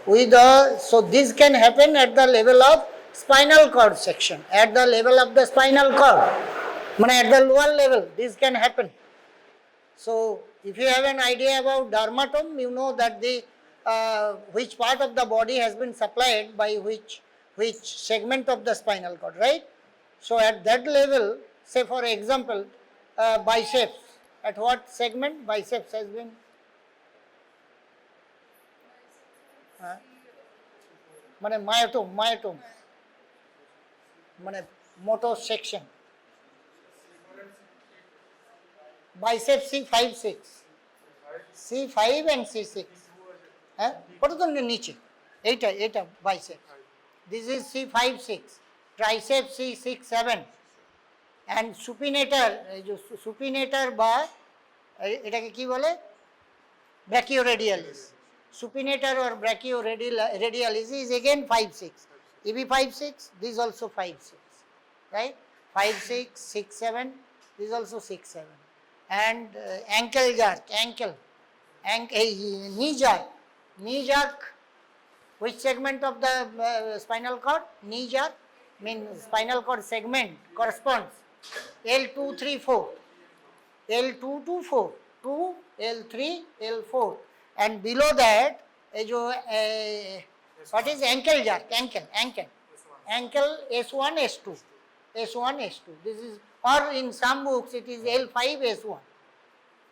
with so this can happen at the level of spinal cord section, at the level of the spinal cord, at the lower level this can happen. So if you have an idea about dermatome, you know that the which part of the body has been supplied by which segment of the spinal cord, right? So at that level, say for example, biceps, at what segment biceps has been? myotome, motor section. Biceps C5, 6. C5 and C6. What is the niche? 8 biceps. This is C5, 6. Triceps C6, 7. And supinator, supinator বা এটাকে কি বলে? Brachioradialis. Supinator or brachioradialis is again 5, 6. EB 5, 6. This is also 5, 6. Right? 5, 6, 6, 7. This is also 6, 7. And ankle jerk, knee jerk, which segment of the spinal cord? Knee jerk, means spinal cord segment corresponds L2, 3, 4, L2 to 4, 2, L3, L4, and below that, what is ankle jerk? Ankle S1, S2, S1, S2. This is, or in some books it is L5, S1,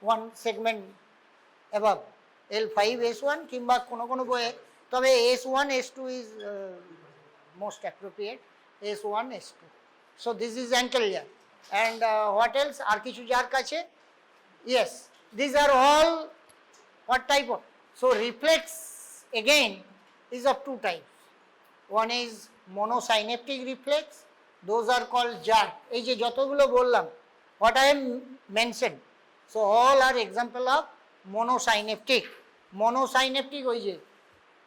one segment above, L5, S1, কিংবা কোনো বইয়ে, তবে S1, S2 is most appropriate, S1, S2. So this is ankle jerk. And what else? আর কিছু jerk আছে? Yes, these are all what type of? So reflex again is of two types. One is monosynaptic reflex, those are called jerk. এই যে যতগুলো বললাম, what I am mentioned, so all are example of monosynaptic. Monosynaptic ওই যে,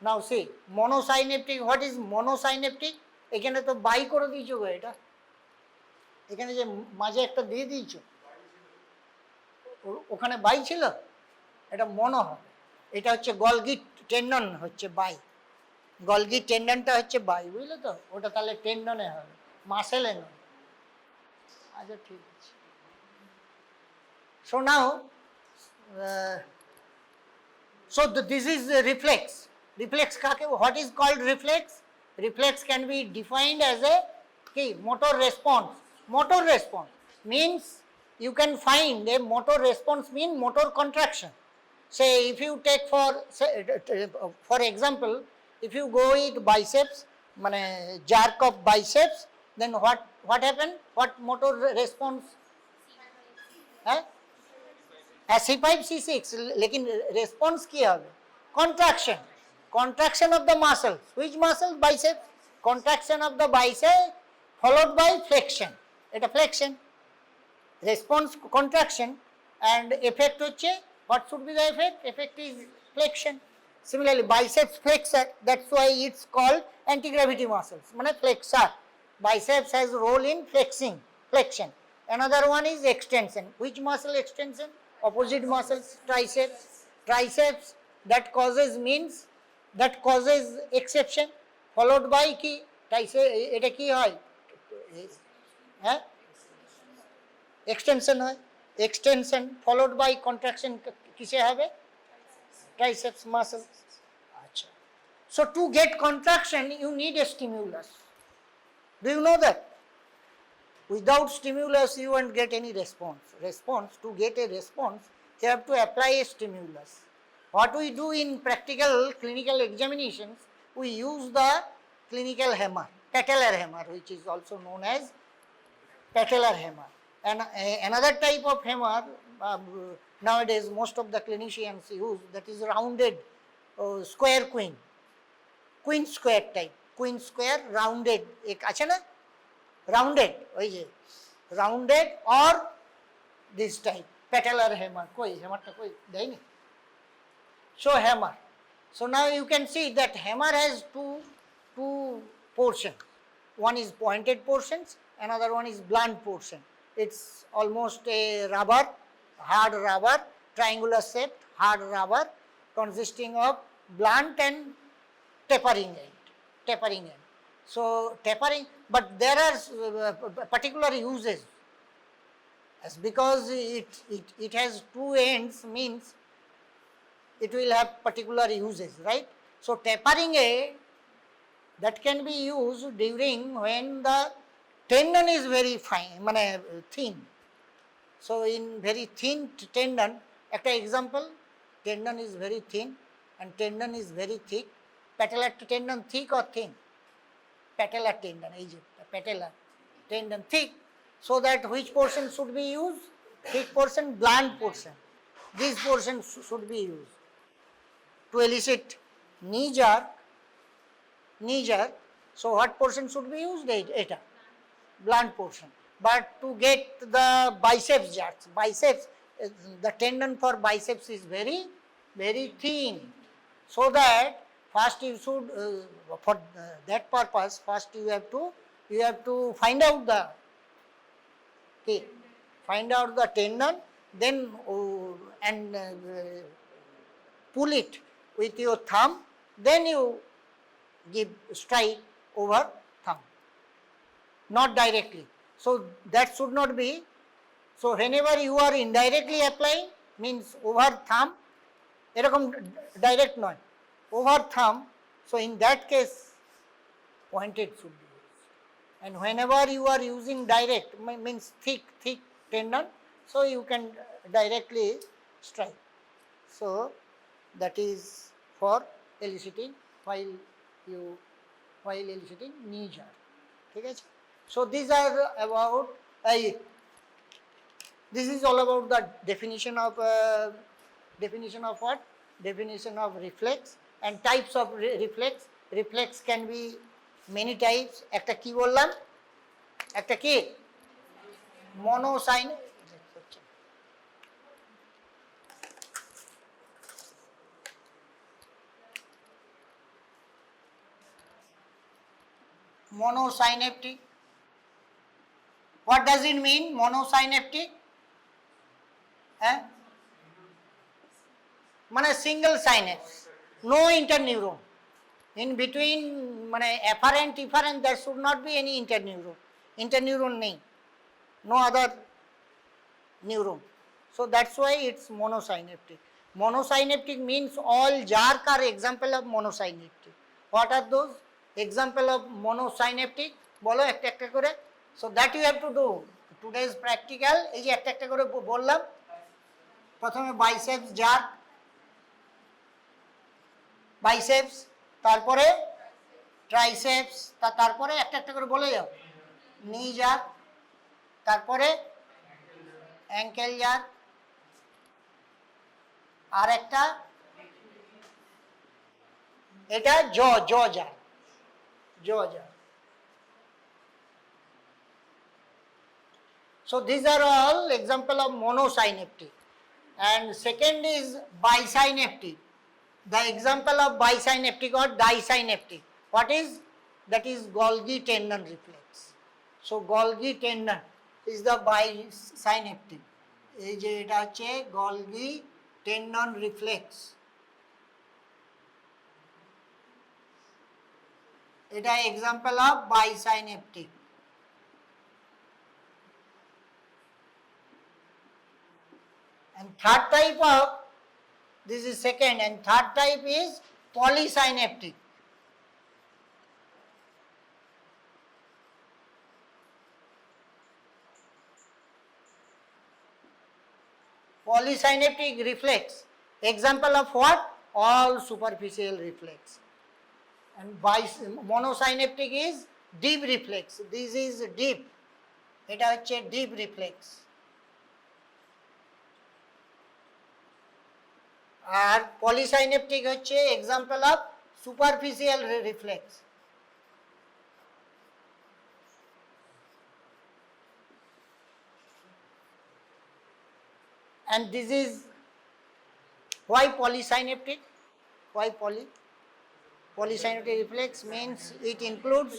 now see, monosynaptic, what is monosynaptic? এখানে তো by করে দিয়েছো গো, এটা এখানে যে মাঝে একটা দিয়ে দিয়েছো, ওখানে বাই ছিল, এটা মনো হবে। এটা হচ্ছে গলগি টেন্ডন হচ্ছে বাই, গলগি টেন্ডনটা হচ্ছে বাই, বুঝলে তো? ওটা তাহলে টেন্ডনে হবে, মাসেলে নয়। আচ্ছা ঠিক আছে। So now, so this is reflex. Reflex কাকে, what is called reflex? Reflex can be defined as a motor response. Motor response means you can find a motor response mean motor contraction. Say if you take for example, if you go with biceps, jerk of biceps, then what happened? What motor response? C5, C6, लेकिन response क्या होगा? Contraction of the muscles. Which muscle? Biceps. Contraction of the bicep followed by flexion. এটা flexion. Response contraction and effect হচ্ছে, what should be the effect? Effect is flexion. Similarly, biceps flexor, that's why it's called anti-gravity muscles. Flexor. Biceps has role in flexion. Another one is extension. Which muscle extension? Opposite muscles, triceps, that causes exception, followed by কি? Tricep, এটা কি হয়? Extension হয়, extension followed by contraction কিসে হবে? Triceps muscle. আচ্ছা, so to get contraction you need a stimulus. Do you know that? Without stimulus you won't get any response. To get a response you have to apply a stimulus. What we do in practical clinical examinations, we use the clinical hammer, patellar hammer, which is also known as patellar hammer. And another type of hammer nowadays most of the clinicians use, that is rounded square queen square type, queen square rounded, ek আছে না, rounded, ওই যে rounded or this type patellar hammer. কই hammerটা কই দেয়নি? So hammer. So now you can see that hammer has two portions. One is pointed portions, another one is blunt portion. It's almost a rubber, hard rubber, triangular shaped hard rubber consisting of blunt and tapering end. So tapering, but there are particular uses, as because it has two ends means it will have particular uses, right? So tapering A, that can be used during when the tendon is very fine, thin. So in very thin tendon, একটা example, tendon is very thin and tendon is very thick. Patellar tendon thick or thin? Patellar tendon, patellar tendon thick. So that which portion should be used? Thick portion, blunt portion. This portion should be used to elicit knee jerk. So what portion should be used? Eta, blunt portion. But to get the biceps jerks, the tendon for biceps is very, very thin. So that first you should, for that purpose, first you have to find out the tendon, then and pull it with your thumb, then you give strike over thumb, not directly. So that should not be. So whenever you are indirectly applying, means over thumb, এরকম direct নয়, over thumb. So in that case, pointed should be used. And whenever you are using direct, means thick tendon, so you can directly strike. So that is for eliciting while eliciting knee jerk. Okay? So these are about this is all about the definition of what? Definition of reflex and types of reflex. Reflex can be many types. একটা কি বললাম? একটা কি? Monosynaptic. Monosynaptic. What does it mean? Monosynaptic? Single synapse, no interneuron. In between, efferent, there should not be any interneuron. Interneuron nahi, no other neuron. So that's why it's monosynaptic. Monosynaptic means all jerk are example of monosynaptic. What are those? Example of monosynaptic, বলো একটা একটা করে. So that you have to do. Today's practical, এই যে একটা একটা করে বললাম. প্রথমে biceps jerk, biceps, তারপরে triceps, তারপরে একটা একটা করে বলে যাও. knee jerk, তারপরে ankle jerk, আর একটা এটা jaw jerk. So these are all example of monosynaptic. And second is bisynaptic. The example of bisynaptic or disynaptic. What is? That is Golgi tendon reflex. So Golgi tendon is the bisynaptic. এই যে এটা হচ্ছে Golgi tendon reflex. এটা example of bisynaptic. And third type of, this is second, and third type is polysynaptic. Polysynaptic reflex. Example of what? All superficial reflex. And monosynaptic is deep reflex. This is deep. এটা হচ্ছে deep reflex. আর পলিসাইনেপটিক হচ্ছে example of superficial reflex. And this is why polysynaptic? Why polysynaptic reflex means it includes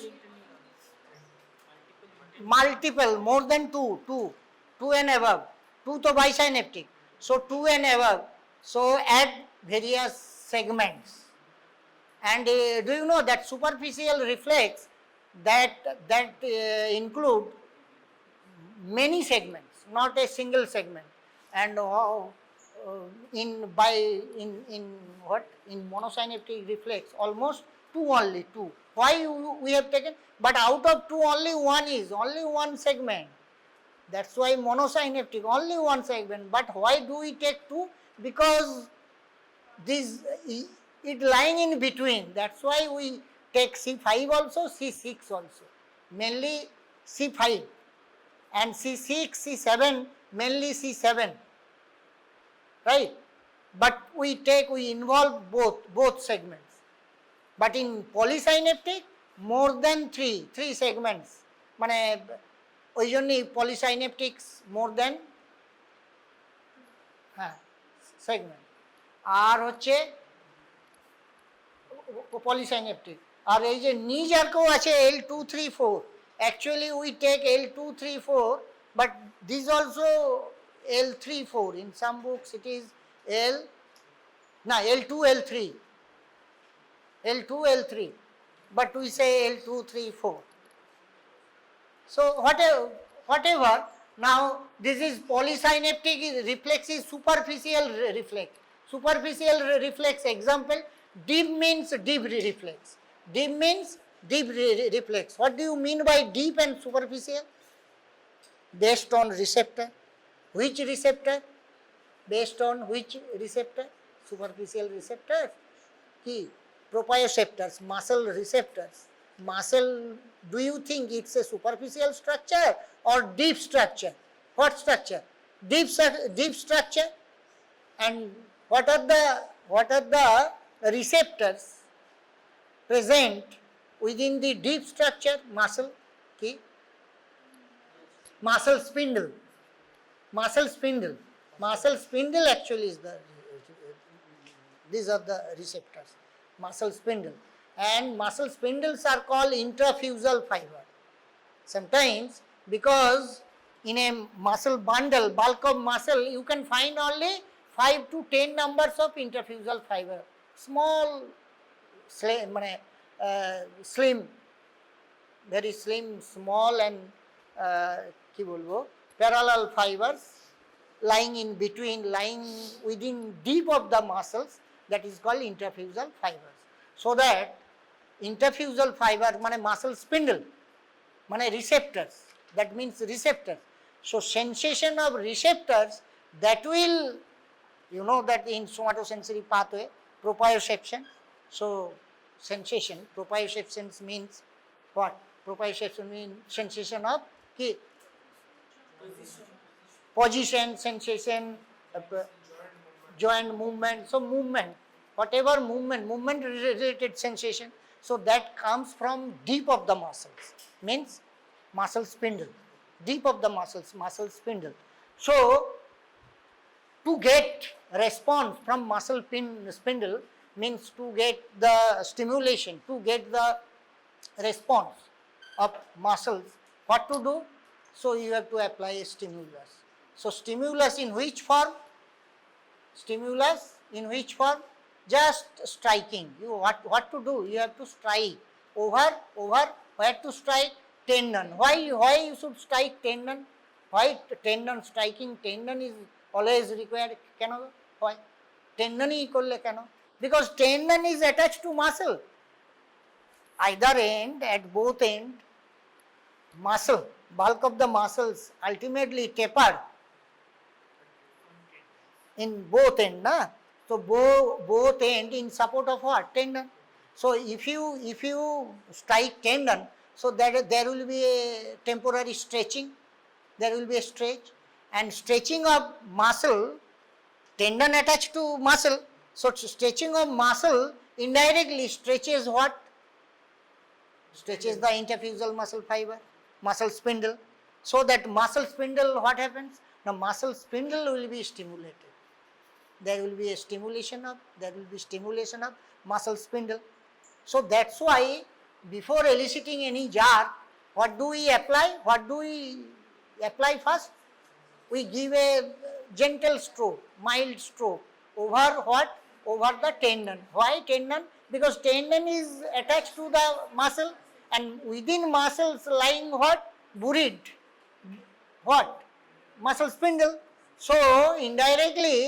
multiple, more than two and above. Two to bisynaptic, so two and above. So add various segments And do you know that superficial reflex that include many segments, not a single segment. And in what in monosynaptic reflex almost two only two. Why we have taken? But out of two only one is only one segment. That's why monosynaptic only one segment. But why do we take two? Because this it lying in between. That's why we take C5 also, C6 also. Mainly C5 and C6, C7, mainly C7, right? But we involve both segments. But in polysynaptic, more than three segments. মানে ওই জন্যই polysynaptics more than segment. আর হচ্ছে polysynaptic. আর এই যে নিজ আর কেউ আছে L234. Actually we take L234, but this also L34. In some books it is L2, L3. L2, L3. But we say L234. So whatever, now this is polysynaptic reflex is superficial reflex. Superficial reflex example, deep means deep reflex. Deep means deep reflex. What do you mean by deep and superficial? Based on receptor. Which receptor? Based on which receptor? Superficial receptors. Key proprioceptors, muscle receptors. Muscle, do you think it's a superficial structure or deep structure? What structure? Deep structure. And what are the receptors present within the deep structure? Muscle, key. Muscle spindle. Muscle spindle. Muscle spindle actually is these are the receptors. Muscle spindle. And muscle spindles are called intrafusal fiber. Sometimes because in a muscle bundle, bulk of muscle, you can find only 5 to 10 numbers of intrafusal fiber. Small, slim, very slim, small and parallel fibers lying in between, lying within deep of the muscles, that is called intrafusal fibers. So that interfusal fiber muscle spindle, receptors, that means receptors. So sensation of receptors, that will, you know that in somatosensory pathway, proprioception. So sensation, proprioception means what? Proprioception means sensation of key position, sensation, joint movement. So movement, whatever movement related sensation, so that comes from deep of the muscles, means muscle spindle, deep of the muscles, muscle spindle. So to get response from muscle spindle means to get the stimulation, to get the response of muscles, what to do? So you have to apply a stimulus. So stimulus in which form? Stimulus in which form? Just striking. You what to do? You have to strike over. Where to strike? Tendon. Why you should strike tendon? Why tendon striking? Tendon is always required. Keno? Why? Tendon hi korle keno? Because tendon is attached to muscle. Either end, at both end, muscle, bulk of the muscles ultimately tapered in both end, na? So both end in support of what? Tendon. So if you strike tendon, so that there will be a temporary stretching, there will be a stretch, and stretching of muscle, tendon attached to muscle, so stretching of muscle indirectly stretches what? Stretches the interfusal muscle fiber, muscle spindle. So that muscle spindle, what happens? The muscle spindle will be stimulated. There will be a stimulation of muscle spindle. So that's why before eliciting any jar, what do we apply? What do we apply first? We give a gentle stroke, mild stroke over what? Over the tendon. Why tendon? because tendon is attached to the muscle, and within muscles lying what? Buried. What? Muscle spindle. So indirectly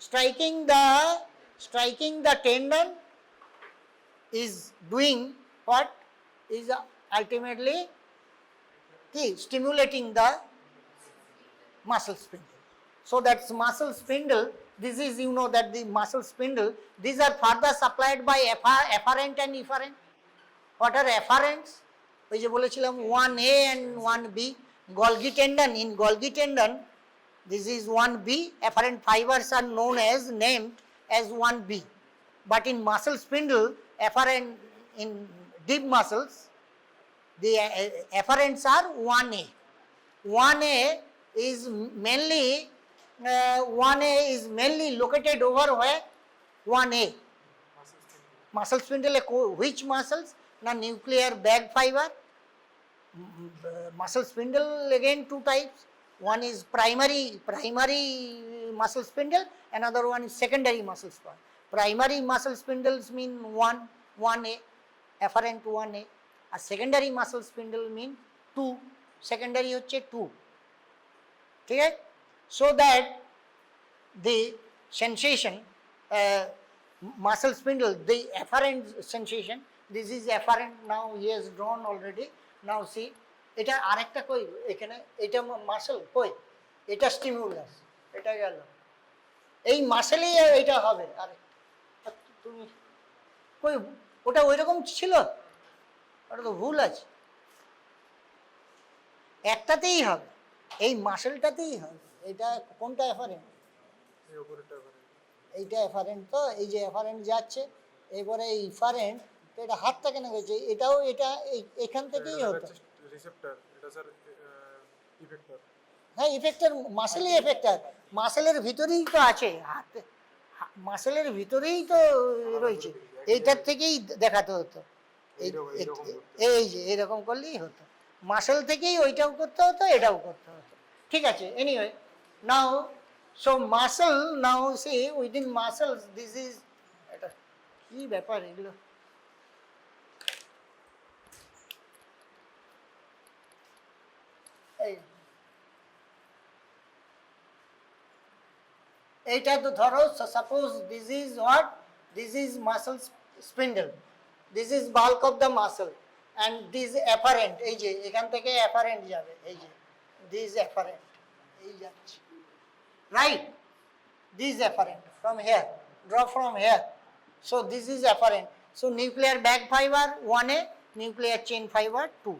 striking the tendon is doing what? Is ultimately stimulating the muscle spindle. So that's muscle spindle. This is, you know, that the muscle spindle, these are further supplied by afferent and efferent. What are afferents? ওই যে বলেছিলাম 1A and 1B. Golgi tendon, in Golgi tendon, this is 1B. Afferent fibers are named as 1B. But in muscle spindle, afferent, in deep muscles, the afferents are 1A. 1A is mainly located over where? 1A. Muscle spindle, which muscles? Now nuclear bag fiber. Muscle spindle, again two types. One is primary muscle spindle, another one is secondary muscle spindle. Primary muscle spindles mean 1A, afferent 1A. A secondary muscle spindle mean 2, secondary হচ্ছে 2. ঠিক আছে? So that the sensation, muscle spindle, the afferent sensation, this is afferent. Now he has drawn already. Now see, এটা আরেকটা কই এখানে, এটা muscle কই, এটা স্টিমুলাস, এটা গেল, এই মাসেলই এটা হবে। আরে তুমি কই, ওটা ওই রকম ছিল, ওটা তো ভুল আছে, একটাতেই হবে, এই মাসেলটাতেই হবে। এটা কোনটা এফারেন্ট? এইটা এফারেন্ট। তো এই যে এফারেন্ট যাচ্ছে, এবারে এই ইফারেন্ট, তো এটা হাতটা কেন গেছে? এটাও এটা এখান থেকেই হতো। রিসেপ্টর, এটা স্যার ইফেক্টর। হ্যাঁ, ইফেক্টর, মাসেলই এফেক্টর, মাসেলের ভিতরেই তো আছে, হাতে মাসেলের ভিতরেই তো রয়েছে, এইটার থেকেই দেখাতে হতো। এই যে এরকম করলেই হতো, মাসেল থেকেই ওইটাও করতে হতো, এটাও করতে হতো। ঠিক আছে, anyways, now so muscle, now see within muscles, this is, এটা কি ব্যাপার এগুলো? এইটা তো ধরো, suppose this is what, this is muscle spindle, this is bulk of the muscle, and this apparent, এই যে এখান থেকে অ্যাপারেন্ট যাবে, এই যে দিস অ্যাপারেন্ট, এই যাচ্ছে, right, this apparent from here, draw from here, so this is apparent. So nuclear bag fibre 1A, nuclear chain fibre 2,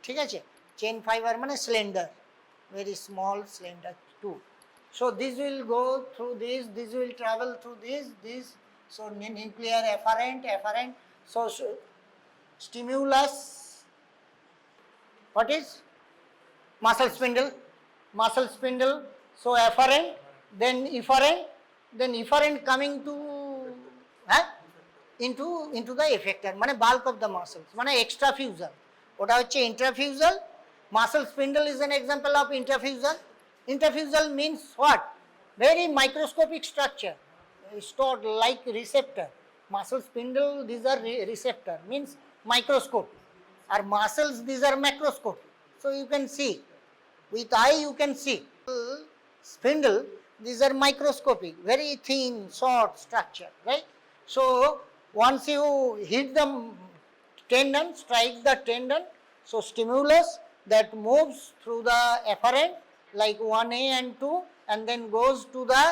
ঠিক আছে? চেন ফাইবার মানে slender, very small slender 2. So this will go through this will travel through this. So nuclear afferent. So stimulus, what is? Muscle spindle. So afferent, then efferent coming to into the effector, মানে bulk of the muscles, মানে extrafusal, ওটা হচ্ছে intrafusal. Muscle spindle is an example of intrafusal. Intrafusal means what? Very microscopic structure, stored like receptor. Muscle spindle, these are receptor, means microscope. Our muscles, these are macroscope. So you can see, with eye you can see. Spindle, these are microscopic, very thin, short structure, right? So once you hit the tendon, strike the tendon, so stimulus that moves through the afferent like 1A and 2, and then goes to the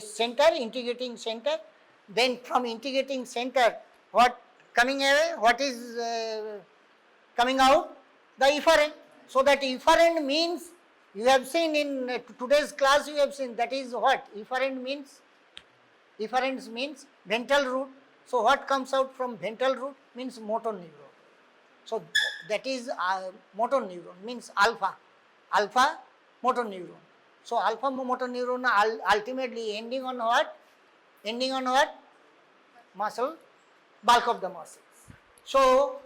center, integrating center. Then from integrating center, what coming away? What is coming out? The efferent. So that efferent means, you have seen in today's class, you have seen that is what efferent means. Efferents means ventral root. So what comes out from ventral root means motor neuron. So that is motor neuron, means alpha motor neuron. So alpha motor neuron ultimately ending on what? Muscle, bulk of the muscles. So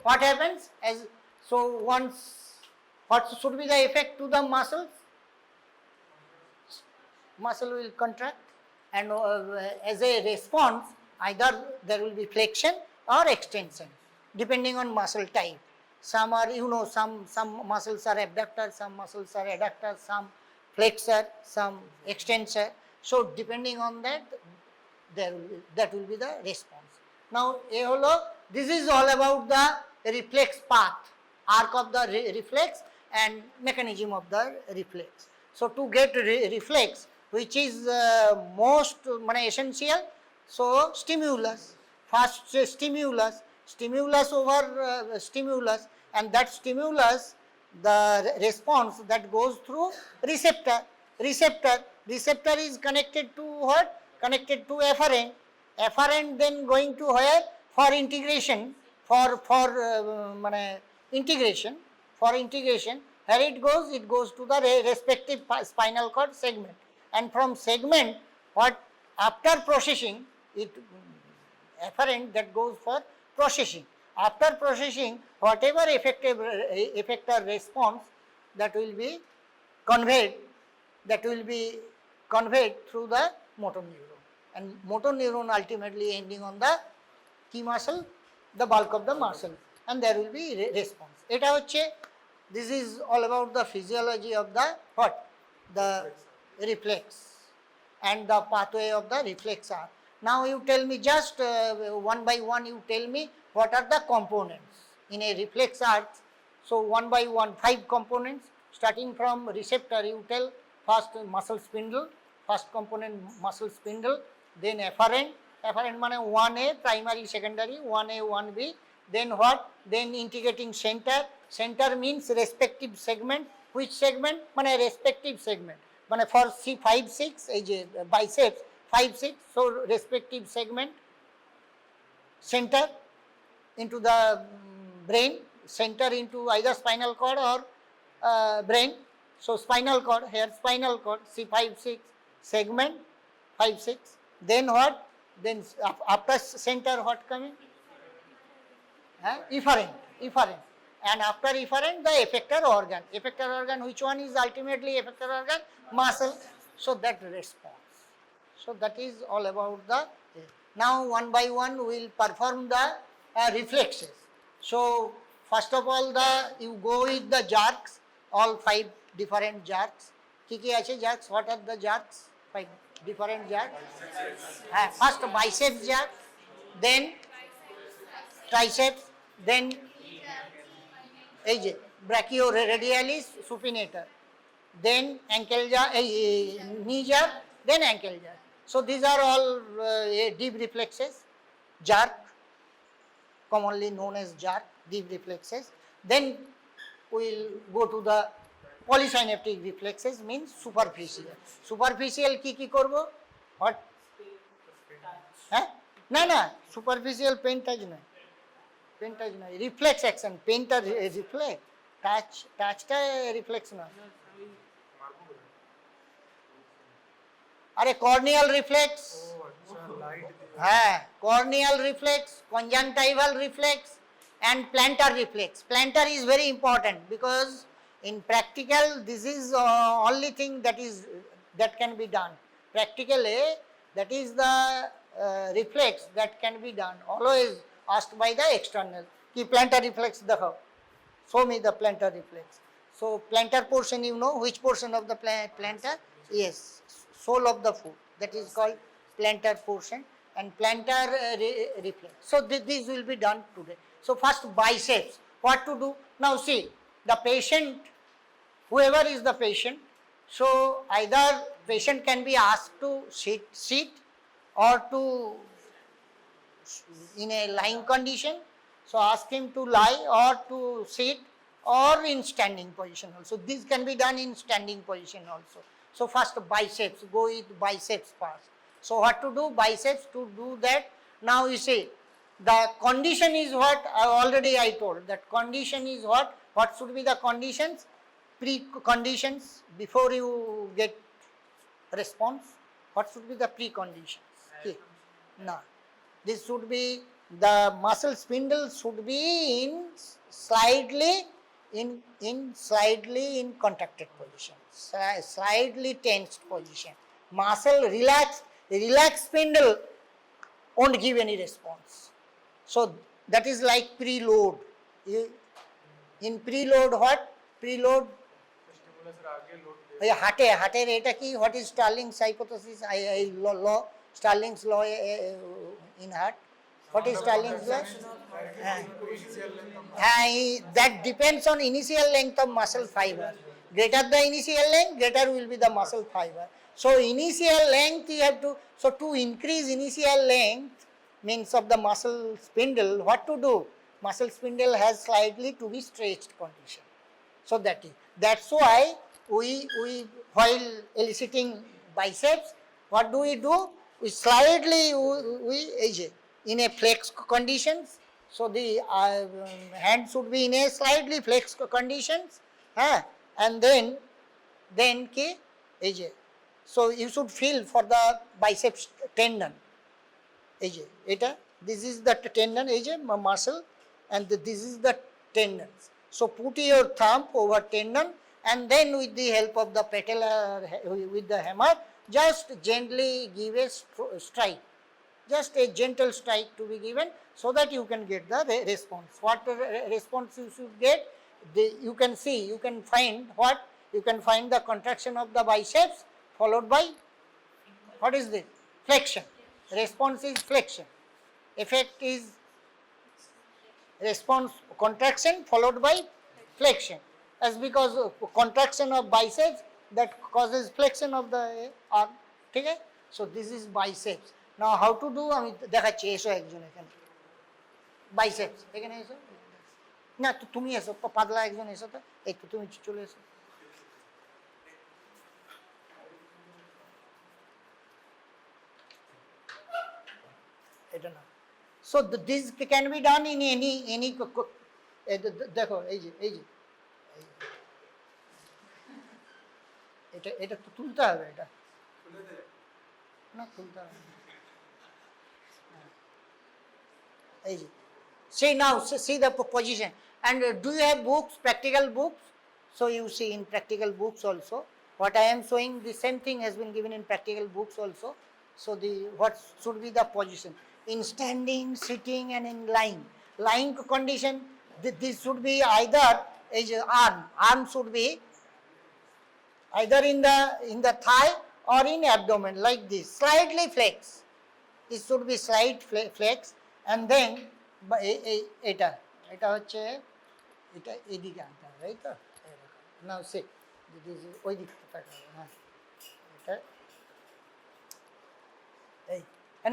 what happens? Once, what should be the effect to the muscles? Muscle will contract and as a response, either there will be flexion or extension, depending on muscle type. Some are, some muscles are abductor, some muscles are adductor, some flexor, some extensor. So depending on that, that will be the response. Now, this is all about the reflex path, arc of the reflex and mechanism of the reflex. So to get reflex, which is most essential, so stimulus, first stimulus over stimulus, and that stimulus, the response that goes through receptor. Receptor is connected to what? Connected to afferent. Afferent then going to where? For integration, for integration. Where it goes to the respective spinal cord segment, and from segment, what after processing, it afferent that goes for processing. After processing, whatever effector response that will be conveyed, through the motor neuron, and motor neuron ultimately ending on the key muscle, the bulk of the muscle, and there will be response. This is all about the physiology of the what? The reflex and the pathway of the reflex arc. Now you tell me just one by one, you tell me what are the components in a reflex arc. So one by one, 5 components, starting from receptor, you tell first muscle spindle, first component muscle spindle, then afferent means 1A, primary, secondary, 1A, 1B, then what? Then integrating center. Center means respective segment. Which segment? Respective segment. For C5, 6, biceps, 5, 6, so respective segment. Center into the brain, center into either spinal cord or brain. So spinal cord, here spinal cord, C5, 6, segment, 5, 6. Then what? Then after center what coming? Efferent. And after efferent, the effector organ. Effector organ, which one is ultimately effector organ? Muscle. So that response. So that is all about the. Now one by one we will perform the reflexes. So first of all, you go with the jerks, all 5 different jerks. Kiki ache jerks? What are the jerks? 5 different jerks. First biceps jerk, then triceps, then brachioradialis supinator, then ankle jerk, knee jerk, then ankle jerk. So these are all deep reflexes, jerk, commonly known as jerk, deep reflexes. Then we will go to the polysynaptic reflexes, means superficial. Superficial ki korbo? What? Na, superficial pentage na. Reflex action, painter reflex, touch ta reflex na. Are corneal reflex, corneal reflex, conjunctival reflex, and plantar reflex. Plantar is very important because in practical, this is only thing that can be done. Practically, that is the reflex that can be done. Always asked by the external. Ki plantar reflex dekho. Show me the plantar reflex. So plantar portion, you know which portion of the plantar? Yes, sole of the foot. That is called plantar portion and plantar reflex. So this will be done today. So first biceps. What to do? Now see, the patient, whoever is the patient, so either patient can be asked to sit or to in a lying condition. So ask him to lie or to sit or in standing position also. This can be done in standing position also. So first biceps, go with biceps first. So what to do? Biceps, to do that. Now you see, the condition is what? I told that condition is what? What should be the conditions? Preconditions before you get response. What should be the preconditions? Okay. Now, this should be, the muscle spindle should be in slightly contracted position, slightly tensed position. Muscle relaxed relaxed spindle won't give any response. So that is like preload. In preload what? Preload Stimulus आगे load दे এই হার্টের এটা কি what is Starling's hypothesis law Starling's law in heart what is Starling's law initial length of that depends on initial length of muscle fiber. Greater the initial length, greater will be the muscle fiber. So initial length you have to, so to increase initial length means of the muscle spindle, what to do? Muscle spindle has slightly to be stretched condition. So that's why we while eliciting biceps, what do? We slightly we in a flex conditions. So the hand should be in a slightly flex conditions, and then ki so you should feel for the biceps tendon. This is the tendon, muscle, and this is the tendon. So put your thumb over tendon, and then with the help of the patella, with the hammer, just gently give a strike. Just a gentle strike to be given, so that you can get the response. What response you should get? You can see, you can find what? You can find the contraction of the biceps followed by, what is this? Flexion. Response is flexion. Effect is response contraction followed by flexion. As because of contraction of biceps that causes flexion of the arm. Okay? So this is biceps. Now how to do? আমি দেখাচ্ছি, এসো একজন এখানে biceps এখানে এসো না, তুমি এসো, পাতলা একজন এসো তো, এই তো তুমি চলে এসো। এটা না। So this can be done in any দেখো এই যে এটা তো তুলতে হবে, এটা না খুলতে হবে। See now, see the position. And do you have books, practical books? So you see in practical books also, what I am showing, the same thing has been given in practical books also. So what should be the position? In standing, sitting, and in lying. Lying condition, this should be either arm should be either in the thigh or in abdomen, like this, slightly flex. It should be slight flex, and then এটা হচ্ছে এটা এদিকে আনতে হবে, তাই তো? নাও সে ওই দিকে তাকাবে, হ্যাঁ এটা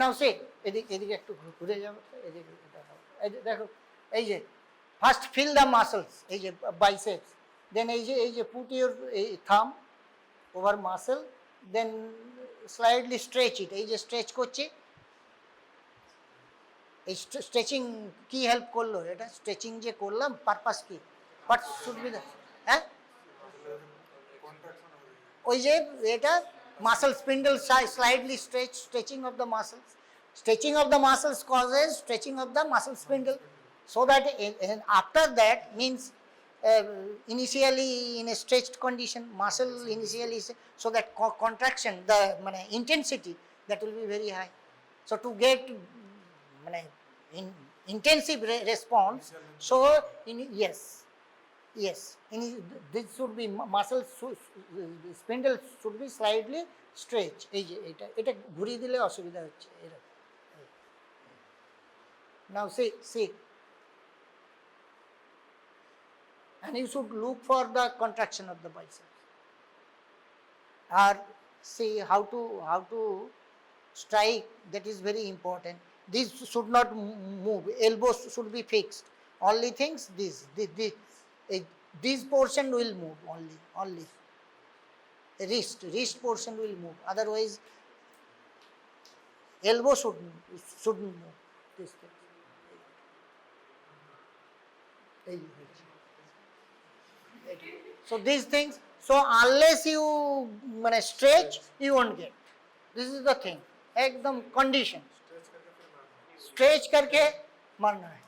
নাও সে এদিকে একটু ঘুরে যাবে, এদিকে দেখো এই যে ফার্স্ট ফিল দ্য মাসলস, এই যে বাইসেপস, দেন এই যে পুট ইউর থাম ওভার মাসল, দেন স্লাইডলি স্ট্রেচ ইট, এই যে স্ট্রেচ করছি। এই স্ট্রেচিং কি হেল্প করলো? এটা স্ট্রেচিং যে করলাম, পারপাস কি? হোয়াট শুড বি দ্য, হ্যাঁ ওই যে এটা muscle spindle slightly stretching of the muscles, stretching of the muscles causes stretching of the muscle spindle, so that after that means initially in a stretched condition muscle initially, so that contraction, the intensity, that will be very high. So to get intensive response, so yes this should be muscle spindle should be slightly stretch. এই যে এটা ঘুরিয়ে দিলে অসুবিধা হচ্ছে। Now see, and you should look for the contraction of the biceps, or see how to strike. That is very important. This should not move, elbows should be fixed. Only things this portion will move, only wrist portion will move, otherwise elbow shouldn't move. This thing. So these things, so unless you stretch, you won't get. This is the thing, एकदम condition. Stretch करके मारना है,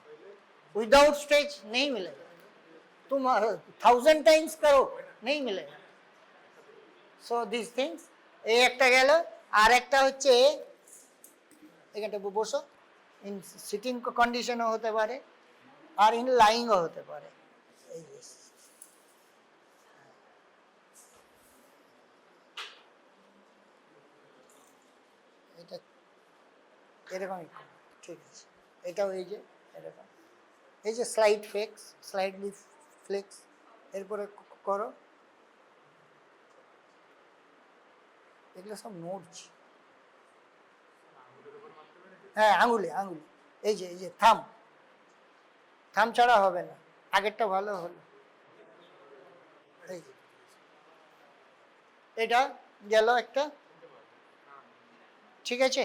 without stretch नहीं मिलेगा। तुम 1000 times करो नहीं मिलेगा। So these things, এই একটা গেল, আর একটা হচ্ছে এখানটা বসো, ইন সিটিং কন্ডিশনও হতে পারে আর ইন লাইংও হতে পারে। এই যে এটা এরকমই করো, ঠিক আছে। এটাও এই যে এরকম, এই যে স্লাইডলি ফ্লেক্স, এরপরে করো। এগুলো সব নোটস। হ্যাঁ, আঙুলে এই যে থাম ছাড়া হবে না, আগেরটা ভালো হলো। এই যে এটা গেল একটা, ঠিক আছে।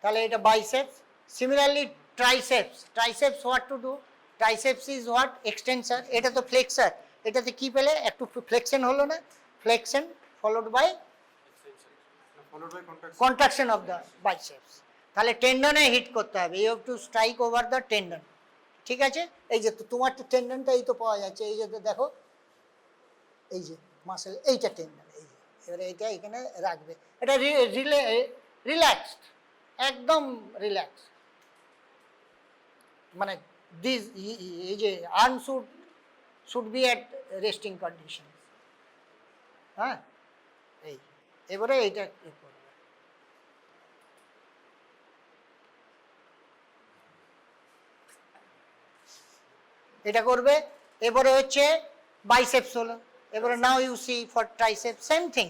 তাহলে এটা biceps. Similarly triceps what to do? Triceps is what? Extension. এটা তো ফ্লেক্সার, এটাতে কি পেলে? একটু ফ্লেকশন হলো না? Flexion followed by contraction of the biceps. তাহলে টেন্ডনে হিট করতে হবে, you have to strike over the tendon, ঠিক আছে। এই যে তোমার তো টেন্ডনটা এই তো পাওয়া যাচ্ছে, এই যে দেখো, এই যে মাসেল, এইটা টেন্ডন, এই যে এবারে এইটা এখানে রাখবে। এটা রিল্যাক্সড, একদম রিল্যাক্স, মানে দিস এই যে arm should be at resting condition. হ্যাঁ, এই এবারে এইটা করবে। এটা করবে। এবারে হচ্ছে বাইসেপস হলো। এবারে now you see for triceps same thing,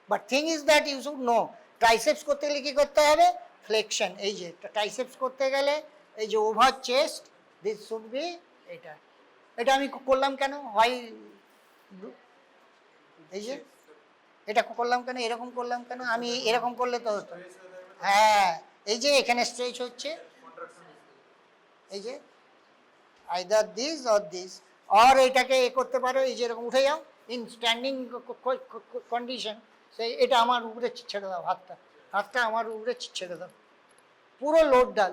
but thing is that you should know triceps করতে গেলে কি করতে হবে? ফ্লেকশন। এই যে ট্রাইসেপস করতে গেলে এই যে over chest, this should B এটা। এটা আমি করলাম কেন? হয় এই যে এটা করলাম কেন, এরকম করলাম কেন? আমি এরকম করলে তো হতো। হ্যাঁ, এই যে এখানে স্ট্রেচ হচ্ছে, এই যে আইদার দিস অর দিস, আর এটাকে এ করতে পারো, এই যে এরকম উঠে যাও ইন স্ট্যান্ডিং কন্ডিশন। সেই এটা আমার উপরে ছেড়ে দাও, হাতটা আমার উপরে ছেড়ে দাও, পুরো লোডটা,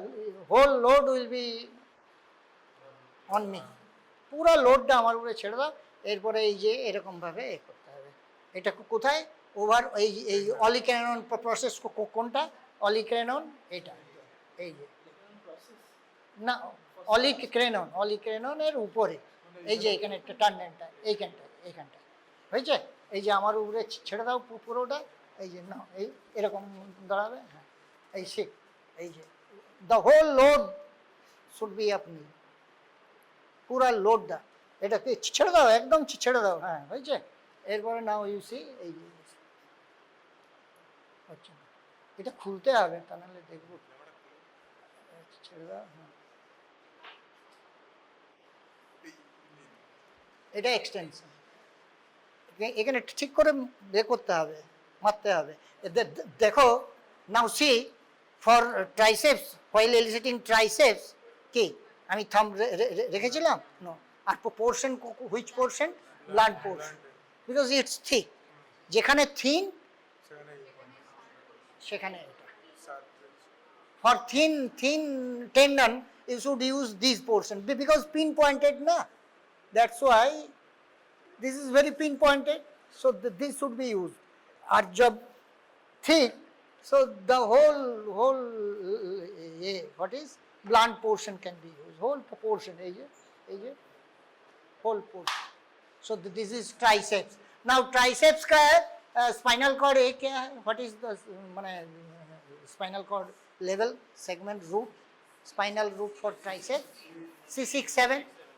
whole load will be on me, পুরো লোডটা আমার উপরে ছেড়ে দাও। এরপরে এই যে এরকমভাবে এ করতে হবে। এটা কোথায়? ওভার এই অলিক্রেনন প্রসেস কোনটা? অলিক্রেনন এটা, এই যে না, অলিক্রেননের উপরে, এই যে এখানে একটা টার্নেনটা, এইখানটা হয়েছে। এই যে আমার উপরে ছেড়ে দাও পুরোটা, এই যে না, এই এরকম দাঁড়াবে। হ্যাঁ, এই সে এই যে the whole load should be আপনি, পুরা লোডটা এটাকে ছেড়ে দাও, একদম ছেড়ে দাও। হ্যাঁ, হয়েছে। এরপরে নাও ইউ সি, এই যে হচ্ছে না, এটা খুলতে হবে, তা নাহলে দেখবো। ছেড়ে দাও। হ্যাঁ, এটা এক্সটেনশন। এখানে ঠিক করে বের করতে হবে, মারতে হবে। দেখো, now see for triceps, while eliciting triceps, কি আমি থাম রেখেছিলাম? নো। আর portion, which portion? Blunt portion, because it's thick. যেখানে থিন সেখানে এটা। For thin tendon you should use this portion because pinpointed na, that's why this is very pinpointed, so this should be used. Ar jab thick, so the whole what is blunt portion can be used, whole portion, ei je whole portion. So this is triceps. Now triceps ka spinal cord ek kya hai? What is the mane spinal cord level segment root, spinal root for tricep? C6-7,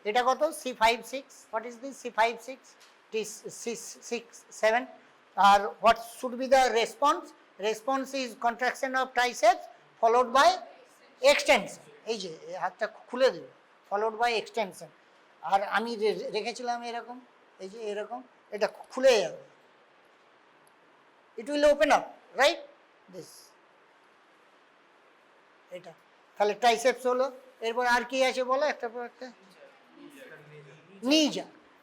এটা কত? C5-6, what is this? C5-6, C6-7. R what should be the response? Response is contraction of triceps followed by extension. এই যে হাতটা খুলে দেবে, followed by extension. আর আমি রেখেছিলাম এরকম, এই যে এরকম, এটা খুলে যাবে, it will open up, right? This, এটা তাহলে ট্রাইসেপস হলো। এরপর আর কি আছে বলো, একটা পর একটা।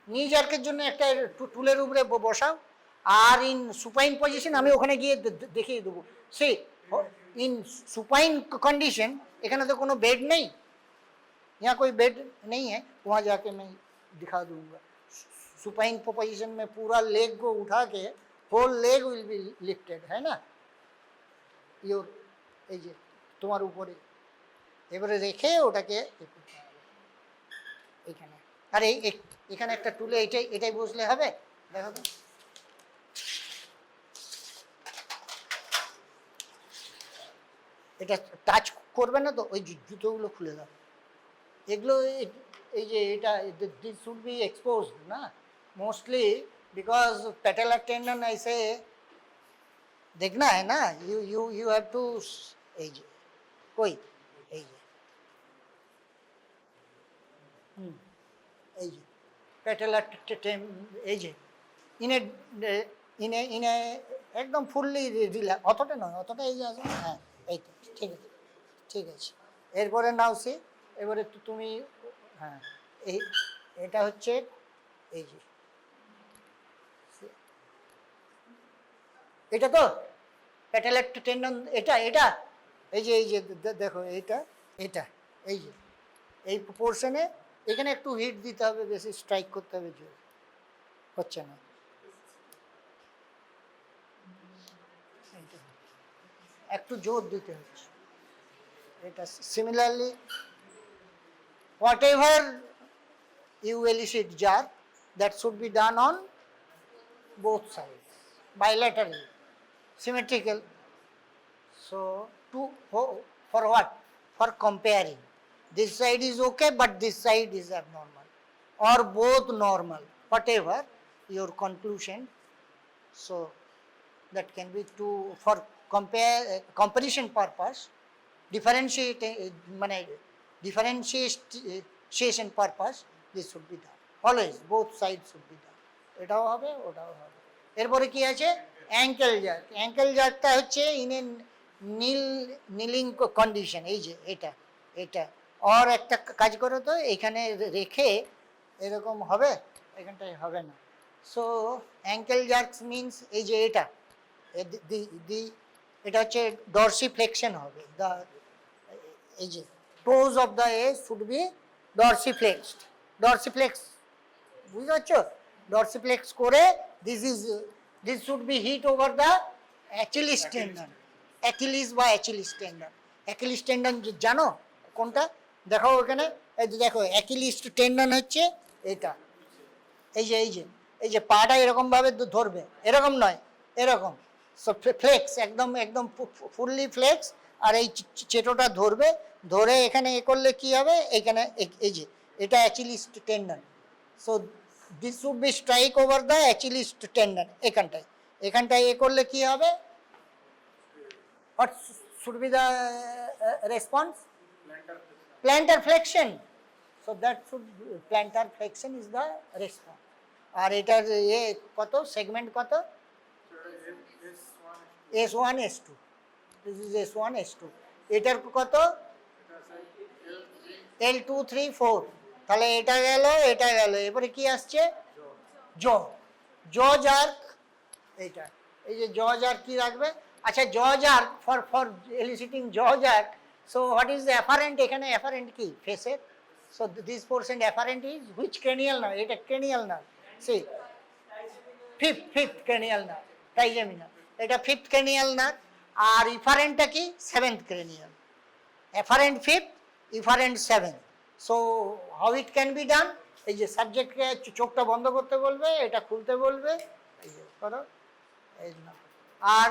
নিজার্কের জন্য একটা টুলের উপরে বসাও, আর ইন সুপাইন পজিশন আমি ওখানে গিয়ে দেখিয়ে দেবো। সে ইন सुपाइन कंडीशन, এখানে তো কোনো बेड नहीं, यहाँ कोई बेड नहीं है, वहाँ जाके मैं दिखा दूंगा। सुपाइन पोजीशन में पूरा लेग को उठा के whole leg will be lifted, है ना। ইওর এই যে তোমার উপরে, এবারে রেখে ওটাকে এখানে, আর এখানে একটা তুলে এটাই বসলে হবে। দেখো তো, এটা টাচ করবে না তো, ওই জুতোগুলো খুলে দাও। এগুলো এই যে এটা দিস শুড বি এক্সপোজড না মোস্টলি, बिकॉज पैटेलर टेंडन ऐसे देखना है ना, यू हैव टू এই যে কই এই যে এই যে প্যাটেলার এই যে ইনে ইনে ইনে একদম ফুললি দিলা, অতটা নয়, অতটা এই যে আছে, হ্যাঁ এই তো ঠিক আছে, ঠিক আছে। এরপরে নাও সে, এবারে তো তুমি, হ্যাঁ এই এটা হচ্ছে এই যে এটা তো প্যাটেলার টেন্ডন, এটা এটা এই যে দেখো এইটা এটা এই যে এই পোর্শনে এখানে একটু হিট দিতে হবে, বেশি স্ট্রাইক করতে হবে, জোর হচ্ছে না, একটু জোর দিতে হচ্ছে এটা। Similarly whatever you elicit jar, that should be done on both sides bilaterally, symmetrical. So for what? For comparing, this side is okay but this side is abnormal, or both normal, whatever your conclusion. So that can be for comparison purpose, differentiation purpose, this should be done always, both sides should be done. এটাও হবে ওটাও হবে। এরপরে কি আছে, ankle jerk. Ankle জার্কটা হচ্ছে in a নিলিং condition, এই যে এটা এটা আর একটা কাজ করো তো, এখানে রেখে এরকম হবে, এখানটায় হবে না। সো অ্যাঙ্কেল জার্কস মিনস এই যে এটা এটা হচ্ছে ডরসিফ্লেকশন হবে, এই যে toes of the edge should be dorsiflexed, dorsiflex বুঝতে পারছো, ডরসিফ্লেক্স করে this should be hit over the Achilles tendon, Achilles বা অ্যাচিলিস টেন্ডন। অ্যাকিলিস টেন্ডন জানো কোনটা, দেখো ওখানে, এই যে দেখো অ্যাকিলিস টেন্ডন হচ্ছে এটা, এই যে এই যে এই যে পাটা এরকম ভাবে ধরবে, এরকম নয় এরকম, সো ফ্লেক্স একদম একদম ফুললি ফ্লেক্স, আর এই চেটোটা ধরবে, ধরে এখানে এ করলে কি হবে, এখানে এই যে এটা Achilles tendon. So this should be strike over the Achilles tendon, এখানটায় এখানটায় এ করলে কি হবে, what should be the response, plantar flexion. So that should plantar flexion is the response. আর এটার এ কত, সেগমেন্ট কত, S1 S2, this is S1 S2, এটার কত L2 3 4, তাহলে এটা গেল এটা গেল, এবারে কি আসছে জ জার্ক, এইটা এই যে জ জার্ক কি রাখবে, আচ্ছা জ জার্ক ফর এলিসিটিং জ jerk. So what is the afferent, এখানে afferent কি ফেসের, so this portion afferent is which cranial nerve, এটা cranial nerve, see fifth cranial nerve, trigeminal, এটা fifth cranial nerve, আর efferentটা কি seventh cranial, afferent fifth, efferent seventh. So how it can be done, এই যে সাবজেক্টকে চোখটা বন্ধ করতে বলবে, এটা খুলতে বলবে, এই যে করো এই না, আর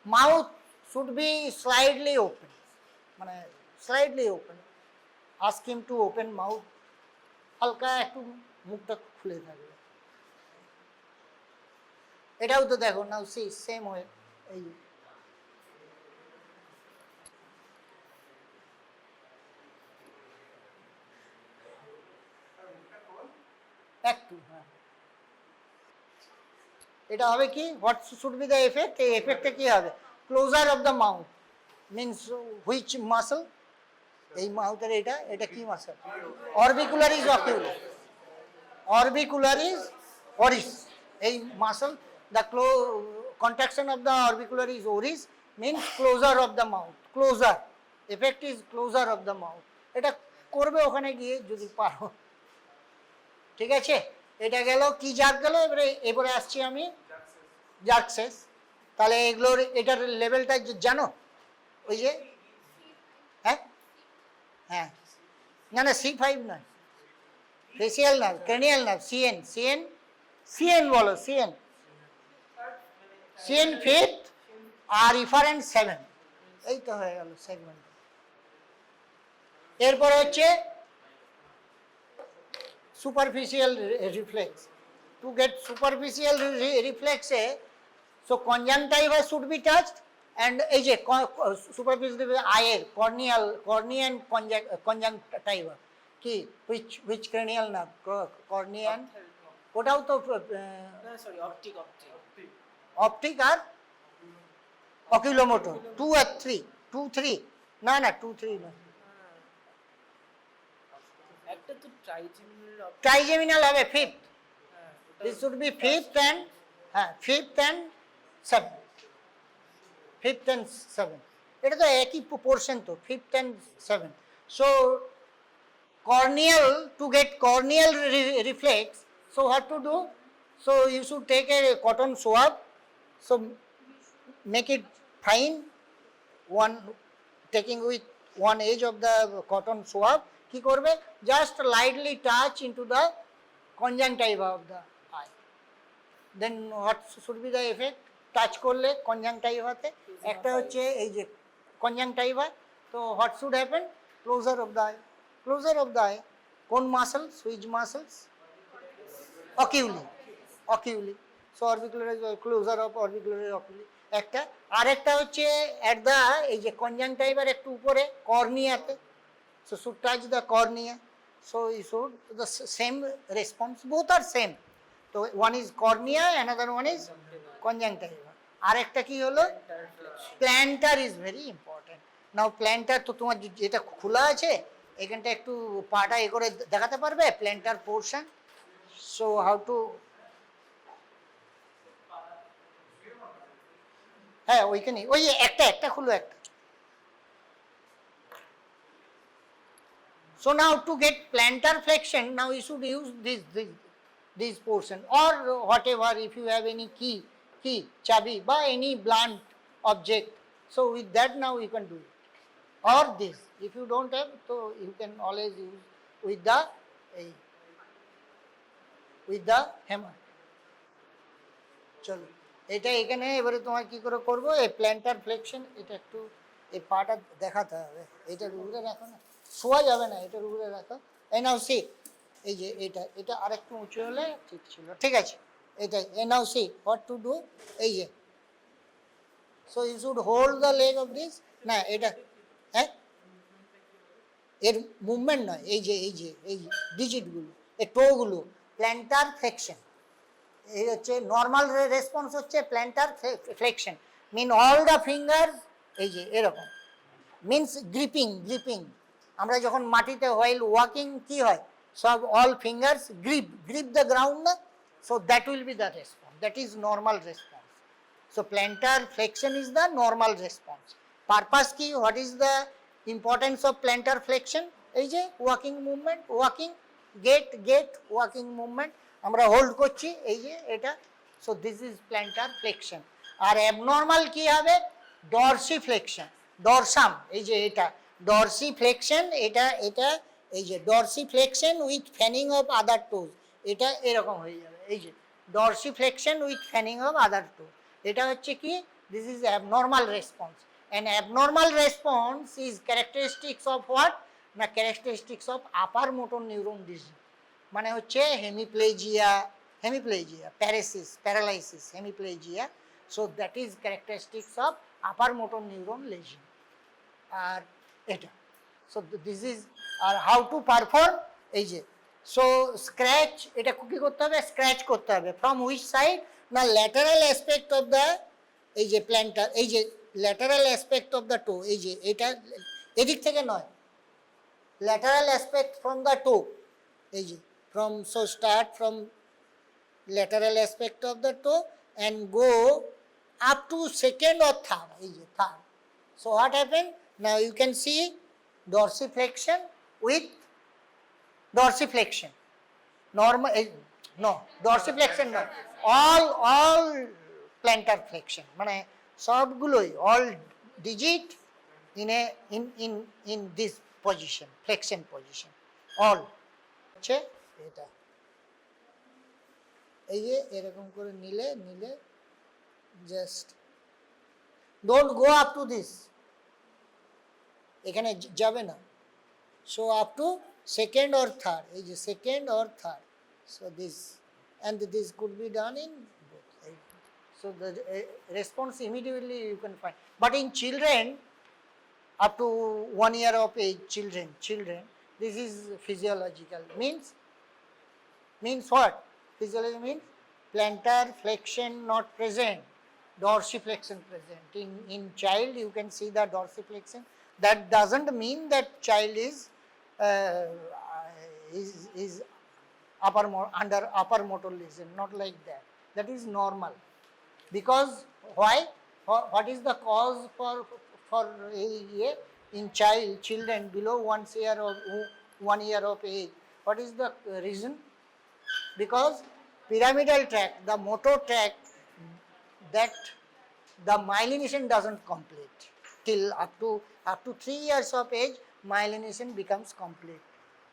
mouth should be slightly open, মানে slightly open, ask him to open mouth, হালকা একটু মুখটা খুলে থাকবে। এটাও তো দেখো নাও, সি সেম ওয়ে, এই একটু, হ্যাঁ এটা হবে কি, what should be the effect, এই এফেক্টটা কি হবে, closure of the mouth means which muscle, এই মাউথের এটা এটা কি muscle, orbicularis oculus, orbicularis oris, এই muscle, the contraction of the orbicularis oris means closure of the mouth, closer, effect is closure of the mouth, এটা করবে ওখানে গিয়ে যদি পারো, ঠিক আছে। এটা গেল কি জার্ক গেল, এবারে আসছি আমি জার্কসেস, তাহলে এগুলোর এটার লেভেলটা জানো, ওই যে হ্যাঁ হ্যাঁ না না C5 নয়, facial nerve, cranial nerve, CN বলো, সিএন ফিফথ আর ইফারেন্ট 7, এই তো হয়ে গেল সেগমেন্ট। এরপরে হচ্ছে superficial reflex. To get superficial reflex, so conjunctiva should be touched, and এই যে superficial eye, cornea and conjunctiva কি which cranial nerve, cornea and ওটাও তো সরি অপটিক অপটিক আর oculomotor 2 আর 3 না 2 3 না, একটা তো ট্রাইজেমিনাল হবে fifth, this should be fifth and seventh, এটা তো একই পোর্শন তো, fifth and seventh. So corneal, to get corneal reflex, so what to do? So you should take a cotton swab, so make it fine, taking with one edge of the cotton swab, কি করবে, just lightly touch into the conjunctiva of the eye, then what should be the effect? Touch করলে কনজাংটাইভাতে, একটা হচ্ছে এই যে conjunctiva, তো what should happen, closure of the eye, কোন muscles, which muscles, oculi, so orbicular closure of orbicular oculi একটা, আরেকটা হচ্ছে অ্যাট দ্য এই যে কনজাংটাইভার একটু উপরে কর্নিয়াতে, so should touch the cornea, so you should the same response, both are same, so one is cornea, another one is conjunctiva, আরেকটা কি হলো planter, is very important. Now planter তো তোমার যেটা খোলা আছে এখানটা একটু পাটা এ করে দেখাতে পারবে planter portion, so how to, হ্যাঁ ওইখানে ওই একটা খুলো একটা। So now to get plantar flexion, now you should use this portion, or whatever, if you have any key, chabi, বা any blunt object, so with that now you can do it, or this, if you don't have, so you can always use with the hammer. চলো এটা এখানে এবারে তোমার কি করে করবো, এই প্ল্যান্টার ফ্লেকশন, এটা একটু এই পাটা দেখাতে হবে, এটা উপরে রাখো না, শোয়া যাবে না, এটা উপরে রাখো, এই নাও সি, এই যে এটা আরেকটু উঁচু হলে ঠিক ছিল, ঠিক আছে, এটাই, এই now see what to do, এই যে, so you should hold the leg of this, না এটা হ্যাঁ এর মুভমেন্ট নয়, এই যে ডিজিটগুলো, এই টোগুলো, প্ল্যান্টার ফ্লেকশন, এই হচ্ছে নর্মাল রেসপন্স হচ্ছে plantar flexion, mean all the finger, এই যে এরকম, মিনস গ্রিপিং, আমরা যখন মাটিতে হোয়াইল ওয়াকিং কি হয়, সব all fingers grip the ground না, so that will be the response, that is normal response, so plantar flexion is the normal response. Purpose কি, what is the importance of plantar flexion, এই যে walking movement, walking gait walking movement, আমরা hold করছি এই যে এটা, so this is plantar flexion. আর abnormal কি হবে, ডরসিফ্লেকশন, ডরসাম, এই যে এটা ডরসিফ্লেকশন, এটা এই যে ডরসিফ্লেকশন উইথ ফ্যানিং অফ আদার টোজ, এটা এরকম হয়ে যাবে, এই যে ডরসিফ্লেকশন উইথ ফ্যানিং অফ আদার টোজ, এটা হচ্ছে কি, this is abnormal response, and abnormal response is characteristics of what, না characteristics of upper motor neuron disease, মানে হচ্ছে hemiplegia, paralysis, hemiplegia, so that is characteristics of upper motor neuron lesion. আর এটা, so this is, আর how to perform, এই যে, so scratch, এটা কি করতে হবে, স্ক্র্যাচ করতে হবে, ফ্রম হুইচ সাইড, না ল্যাটারাল অ্যাসপেক্ট অফ দ্য, এই যে প্ল্যান্টার, এই যে ল্যাটারাল অ্যাসপেক্ট অফ দ্য টো, এই যে এটা এদিক থেকে নয়, ল্যাটারাল অ্যাসপেক্ট ফ্রম দ্য টো, এই যে from, so start from lateral aspect of the toe and go up to second or third, এই যে third, so what happened, now you can see dorsiflexion with dorsiflexion, normal, no dorsiflexion no, all plantar flexion, মানে সবগুলোই, all digit in this position, flexion position, all হচ্ছে এটা এই যে এরকম করে নিলে just don't go up to this, এখানে যাবে না। So up to second or third, এই যে second or third, so this and this could be done in both, right? So the response immediately you can find, but in children up to 1 year of age, children, this is physiological, means what? Physiology means plantar flexion not present, dorsiflexion present. In child you can see the dorsiflexion. That doesn't mean that child is under upper motor lesion, not like that. That is normal. Because why? What is the cause for in children below 1 year of age? What is the reason? Because pyramidal tract, the motor tract, that the myelination doesn't complete till up to 3 years of age. Myelination becomes complete,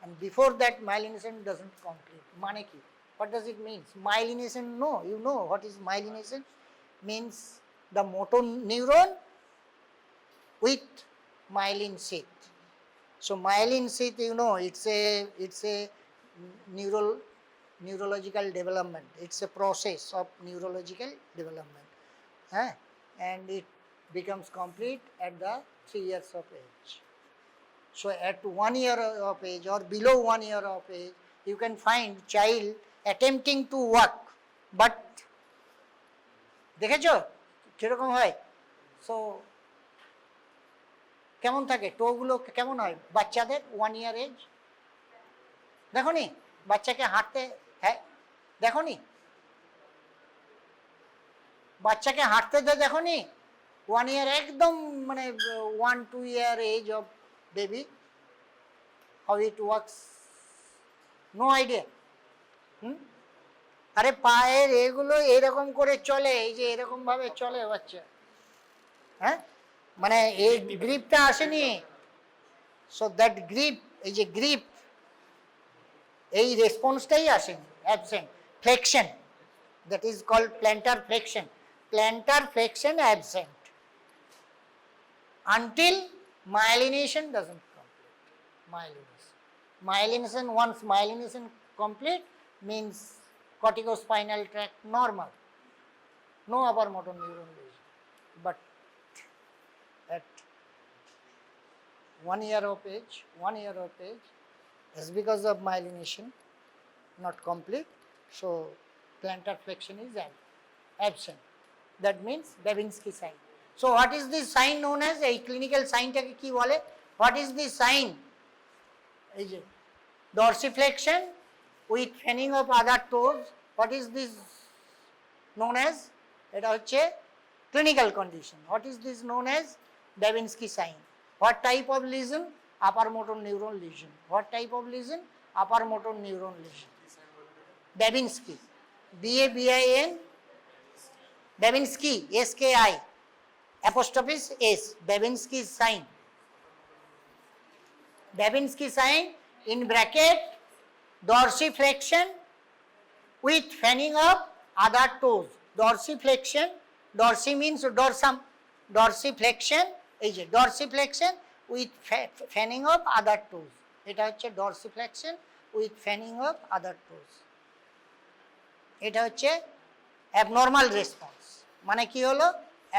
and before that myelination doesn't complete. Mane ki? What does it mean? Myelination, no, you know what is myelination? Means the motor neuron with myelin sheath. So myelin sheath, you know, it's a neurological development. It's a process of neurological development, and it becomes complete at the 3 years of age. So at 1 year of age or below 1 year of age, you can find child attempting to walk, but দেখেছো কিরকম হয়? So কেমন থাকে টোগুলো, কেমন হয় বাচ্চাদের 1 year age? দেখো নি বাচ্চাকে হাঁটতে, হ্যাঁ দেখো নি বাচ্চাকে হাঁটতে দেখো নি 1 year, একদম মানে 1-2 year age of baby, how it works, no idea. আরে পায়ের এগুলো এরকম করে চলে, এই যে এরকম ভাবে চলে বাচ্চা, মানে এই গ্রিপটা আসেনি। সো দ্যাট গ্রিপ, এই যে গ্রিপ, এই রেসপন্সটাই আসেনি, absent. Flexion, that is called plantar flexion, plantar flexion absent until myelination doesn't complete. Myelination, once myelination complete, means corticospinal tract normal, no upper motor neuron lesion. But at 1 year of age, is because of myelination not complete, so plantar flexion is absent. That means Babinski sign. So what is this sign known as? A clinical sign টাকে কি বলে? What is this sign? এই যে dorsiflexion with fanning of other toes. What is this known as? এটা হচ্ছে clinical condition. What is this known as? Babinski sign. What type of lesion? Upper motor neuron lesion. What type of lesion? Upper motor neuron lesion. Babinski. BABIN. Babinski, SKI, apostrophe S, Babinski sign. Babinski sign in bracket, dorsiflexion with fanning of other toes. Dorsiflexion, dorsi means dorsum, dorsiflexion, এই যে dorsiflexion with fanning of other toes. এটা হচ্ছে dorsiflexion with fanning of other toes. এটা হচ্ছে abnormal response. মানে কি হলো?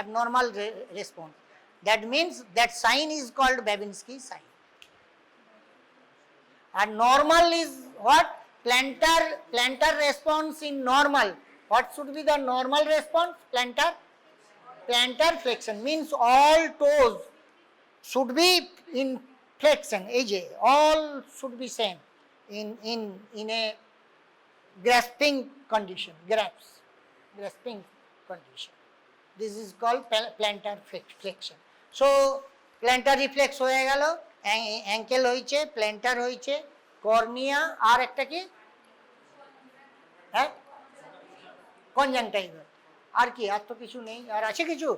abnormal response. That means that sign is called Babinski sign. And normal is what? Plantar response in normal. What should be the normal response? Plantar flexion means all toes should be in flexion. এই যে all should be same in a grasping condition, grasping condition. This is called plantar flexion. So plantar reflex হয়ে গেল, ankle হয়েছে, planter হয়েছে, cornea, আর একটা কি, হ্যাঁ কনজাংটাইভাল। আর কি? আর তো কিছু নেই। আর আছে কিছু?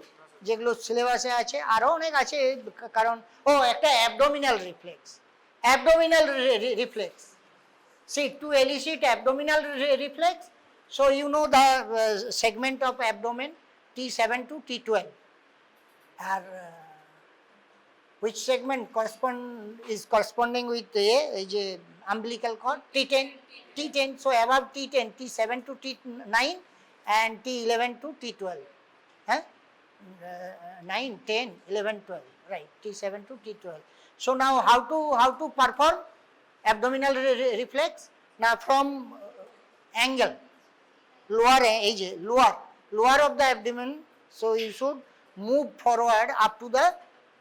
যেগুলো সিলেবাসে আছে, আরও অনেক আছে, কারণ ও একটা abdominal reflex see to elicit abdominal reflex, so you know the segment of abdomen T7 to T12 are which segment is corresponding with the umbilical cord T10, so above T10 T7 to T9 and T11 to T12, huh? 9 10 11 12, right, T7 to T12. So now how to perform abdominal reflex? Now from angle lower of the abdomen, so you should move forward up to the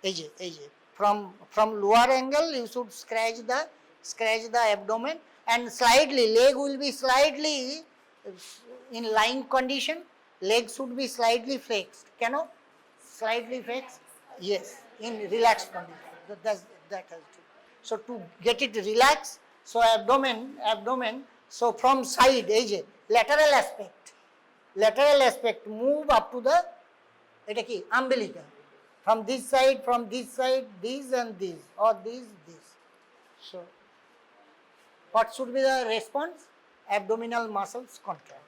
edge. From lower angle you should scratch the abdomen, and slightly leg will be slightly in lying condition, leg should be slightly flexed, slightly flexed, yes, in relaxed condition. That has to. So to get it relaxed, so abdomen, so from side edge, lateral aspect move up to the eta ki umbilical, from this side, this and this, or this. So what should be the response? Abdominal muscles contract,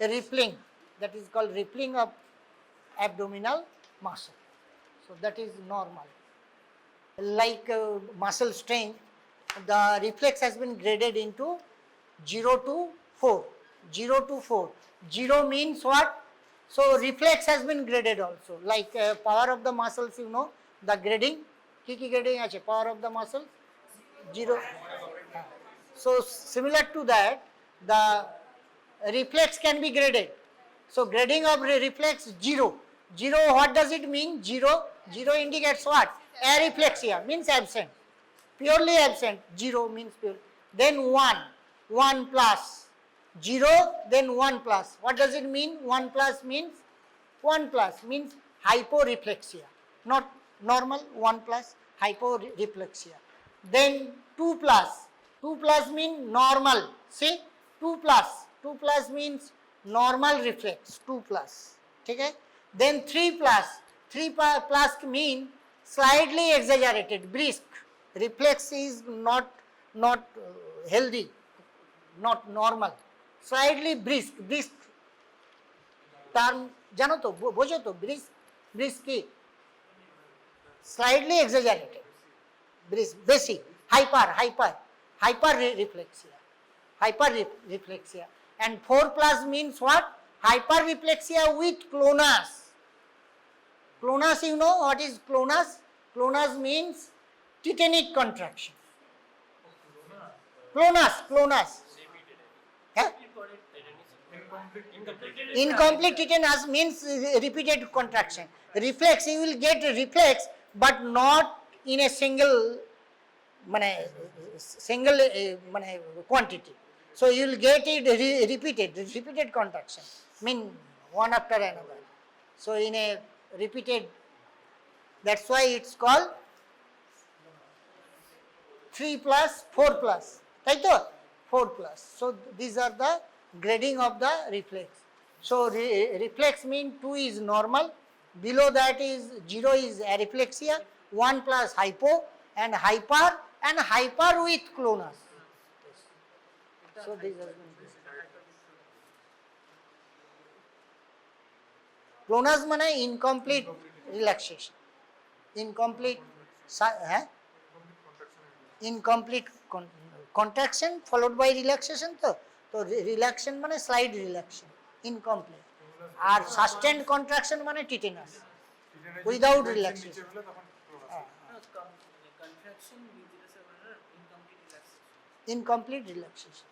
a rippling, that is called rippling of abdominal muscle. So that is normal. Like muscle strength, the reflex has been graded into 0 to 4. 0 means what? So reflex has been graded also, like power of the muscles, you know the grading, ki grading ache power of the muscles 0. So similar to that, the reflex can be graded. So grading of reflex 0, what does it mean? 0 indicates what? Areflexia means absent, purely absent. 0 means pure. Then 1 plus 0, then 1 plus. What does it mean? 1 plus means hyporeflexia, not normal. 1 plus hyporeflexia. Then 2 plus means normal. See, 2 plus means normal reflex. 2 plus. Okay? Then 3 plus mean slightly exaggerated, brisk. Reflex is not healthy, not normal, slightly brisk term জানো তো, বোঝো তো, brisk কি, slightly exaggerated, brisk, বেশি, hyperreflexia. And 4 plus means what? Hyperreflexia with clonus. Clonus, you know what is clonus? Clonus means tetanic contraction. Clonus. Huh? Incomplete tetanus means repeated contraction. Reflex, you will get reflex, but not in a single quantity. So you will get it repeated contraction, mean one after another. So in a repeated, that's why it's called 3 plus 4 plus, right? 4 plus. So these are the grading of the reflex. So reflex means 2 is normal, below that is 0 is areflexia, 1 plus hypo, and hyper with clonus. So these are clonus মানে incomplete relaxation, incomplete contraction followed by relaxation. তো relaxation মানে slight relaxation, incomplete. আর sustained contraction মানে tetanus without relaxation. Contraction with incomplete relaxation. Incomplete relaxation.